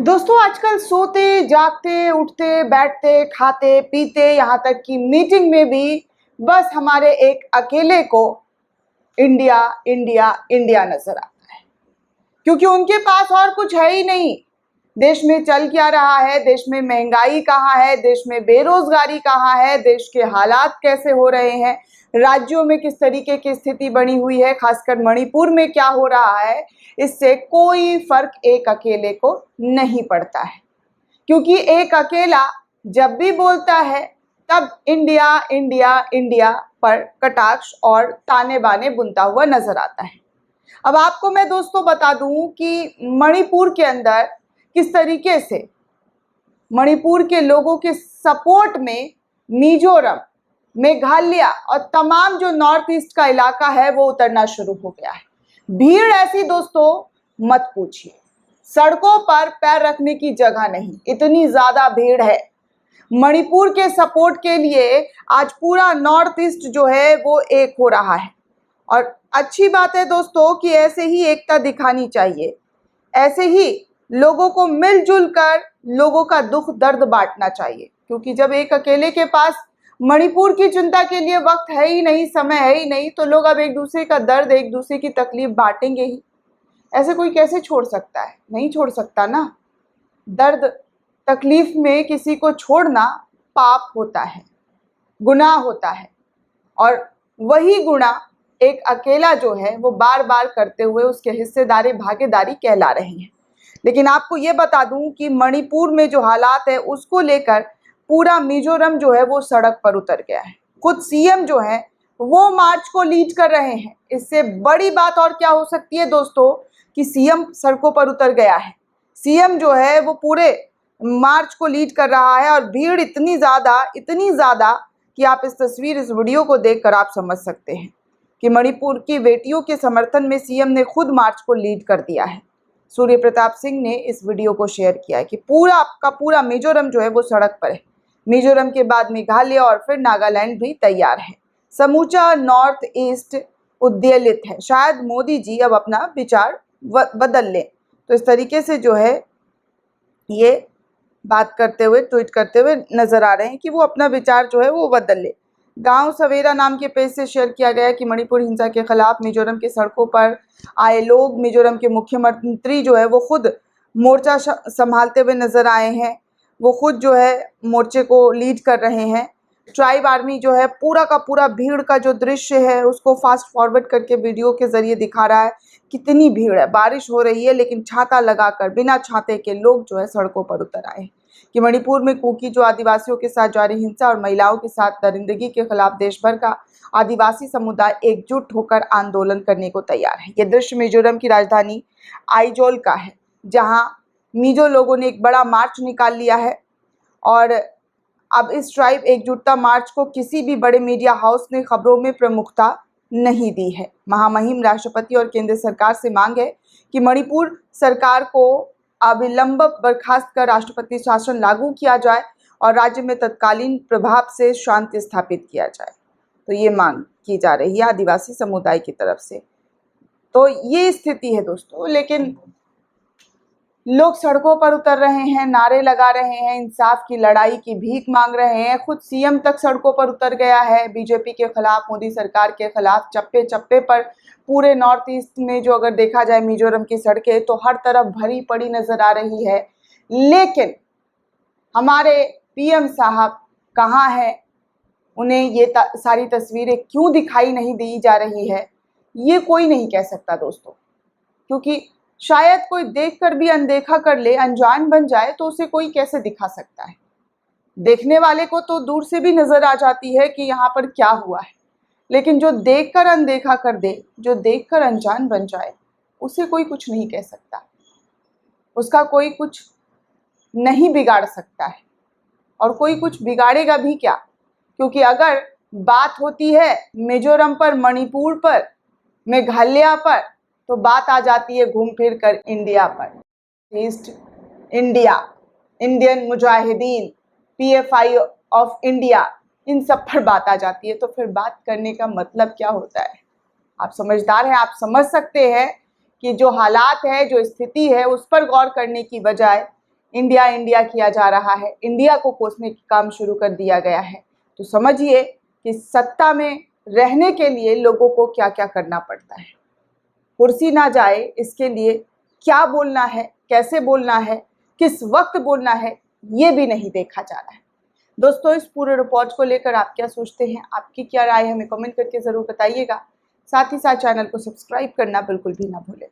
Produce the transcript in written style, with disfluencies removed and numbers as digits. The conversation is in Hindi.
दोस्तों आजकल सोते जागते उठते बैठते खाते पीते यहाँ तक कि मीटिंग में भी बस हमारे एक अकेले को इंडिया इंडिया इंडिया नजर आता है, क्योंकि उनके पास और कुछ है ही नहीं। देश में चल क्या रहा है, देश में महंगाई कहाँ है, देश में बेरोजगारी कहाँ है, देश के हालात कैसे हो रहे हैं, राज्यों में किस तरीके की स्थिति बनी हुई है, खासकर मणिपुर में क्या हो रहा है, इससे कोई फर्क एक अकेले को नहीं पड़ता है। क्योंकि एक अकेला जब भी बोलता है तब इंडिया इंडिया इंडिया पर कटाक्ष और ताने बाने बुनता हुआ नजर आता है। अब आपको मैं दोस्तों बता दूं कि मणिपुर के अंदर किस तरीके से मणिपुर के लोगों के सपोर्ट में मिजोरम, मेघालय और तमाम जो नॉर्थ ईस्ट का इलाका है वो उतरना शुरू हो गया है। भीड़ ऐसी दोस्तों मत पूछिए, सड़कों पर पैर रखने की जगह नहीं, इतनी ज्यादा भीड़ है। मणिपुर के सपोर्ट के लिए आज पूरा नॉर्थ ईस्ट जो है वो एक हो रहा है। और अच्छी बात है दोस्तों कि ऐसे ही एकता दिखानी चाहिए, ऐसे ही लोगों को मिलजुल कर लोगों का दुख दर्द बांटना चाहिए। क्योंकि जब एक अकेले के पास मणिपुर की चिंता के लिए वक्त है ही नहीं, समय है ही नहीं, तो लोग अब एक दूसरे का दर्द, एक दूसरे की तकलीफ बांटेंगे ही। ऐसे कोई कैसे छोड़ सकता है? नहीं छोड़ सकता ना। दर्द तकलीफ में किसी को छोड़ना पाप होता है, गुनाह होता है, और वही गुनाह एक अकेला जो है वो बार बार करते हुए उसके हिस्सेदारी भागीदारी कहला रहे हैं। लेकिन आपको ये बता दूं कि मणिपुर में जो हालात है उसको लेकर पूरा मिजोरम जो है वो सड़क पर उतर गया है। खुद सीएम जो है वो मार्च को लीड कर रहे हैं। इससे बड़ी बात और क्या हो सकती है दोस्तों कि सीएम सड़कों पर उतर गया है। सीएम जो है वो पूरे मार्च को लीड कर रहा है और भीड़ इतनी ज़्यादा कि आप इस वीडियो को देखकर आप समझ सकते हैं कि मणिपुर की बेटियों के समर्थन में सीएम ने खुद मार्च को लीड कर दिया है। सूर्य प्रताप सिंह ने इस वीडियो को शेयर किया है कि पूरा का पूरा मिजोरम जो है वो सड़क पर है। मिजोरम के बाद मेघालय और फिर नागालैंड भी तैयार है। समूचा नॉर्थ ईस्ट उद्वेलित है। शायद मोदी जी अब अपना विचार बदल लें। तो इस तरीके से जो है ये बात करते हुए, ट्वीट करते हुए नजर आ रहे हैं कि वो अपना विचार जो है वो बदल ले। गांव सवेरा नाम के पेज से शेयर किया गया कि मणिपुर हिंसा के खिलाफ मिजोरम के सड़कों पर आए लोग, मिजोरम के मुख्यमंत्री जो है वो खुद मोर्चा संभालते हुए नजर आए हैं। वो खुद जो है मोर्चे को लीड कर रहे हैं। ट्राइब आर्मी जो है पूरा का पूरा भीड़ का जो दृश्य है उसको फास्ट फॉरवर्ड करके वीडियो के जरिए दिखा रहा है। कितनी भीड़ है, बारिश हो रही है लेकिन छाता लगाकर बिना छाते के लोग जो है सड़कों पर उतर आए हैं। कि मणिपुर में कुकी जो आदिवासियों के साथ जारी हिंसा और महिलाओं के साथ दरिंदगी के खिलाफ देश भर का आदिवासी समुदाय एकजुट होकर आंदोलन करने को तैयार है। ये दृश्य मिजोरम की राजधानी आइजोल का है, जहां मिजो लोगों ने एक बड़ा मार्च निकाल लिया है। और अब इस ट्राइब एकजुटता मार्च को किसी भी बड़े मीडिया हाउस ने खबरों में प्रमुखता नहीं दी है। महामहिम राष्ट्रपति और केंद्र सरकार से मांग है कि मणिपुर सरकार को अविलंब बर्खास्त कर राष्ट्रपति शासन लागू किया जाए और राज्य में तत्कालीन प्रभाव से शांति स्थापित किया जाए। तो ये मांग की जा रही है आदिवासी समुदाय की तरफ से। तो ये स्थिति है दोस्तों, लेकिन लोग सड़कों पर उतर रहे हैं, नारे लगा रहे हैं, इंसाफ की लड़ाई की भीख मांग रहे हैं। खुद सीएम तक सड़कों पर उतर गया है बीजेपी के खिलाफ, मोदी सरकार के खिलाफ। चप्पे चप्पे पर पूरे नॉर्थ ईस्ट में जो अगर देखा जाए मिजोरम की सड़कें तो हर तरफ भरी पड़ी नजर आ रही है। लेकिन हमारे पीएम साहब कहाँ हैं? उन्हें ये सारी तस्वीरें क्यों दिखाई नहीं दी जा रही है, ये कोई नहीं कह सकता दोस्तों। क्योंकि शायद कोई देखकर भी अनदेखा कर ले, अनजान बन जाए, तो उसे कोई कैसे दिखा सकता है? देखने वाले को तो दूर से भी नजर आ जाती है कि यहाँ पर क्या हुआ है, लेकिन जो देखकर अनदेखा कर दे, जो देखकर अनजान बन जाए, उसे कोई कुछ नहीं कह सकता, उसका कोई कुछ नहीं बिगाड़ सकता है। और कोई कुछ बिगाड़ेगा भी क्या? क्योंकि अगर बात होती है मिजोरम पर, मणिपुर पर, मेघालय पर, तो बात आ जाती है घूम फिर कर इंडिया पर। East India, Indian Mujahideen, PFI of India, इन सब पर बात आ जाती है। तो फिर बात करने का मतलब क्या होता है? आप समझदार हैं, आप समझ सकते हैं कि जो हालात है, जो स्थिति है, उस पर गौर करने की बजाय इंडिया इंडिया किया जा रहा है, इंडिया को कोसने का काम शुरू कर दिया गया है। तो समझिए कि सत्ता में रहने के लिए लोगों को क्या क्या करना पड़ता है। कुर्सी ना जाए इसके लिए क्या बोलना है, कैसे बोलना है, किस वक्त बोलना है, ये भी नहीं देखा जा रहा है। दोस्तों, इस पूरे रिपोर्ट को लेकर आप क्या सोचते हैं, आपकी क्या राय है, हमें कमेंट करके ज़रूर बताइएगा। साथ ही साथ चैनल को सब्सक्राइब करना बिल्कुल भी ना भूलें।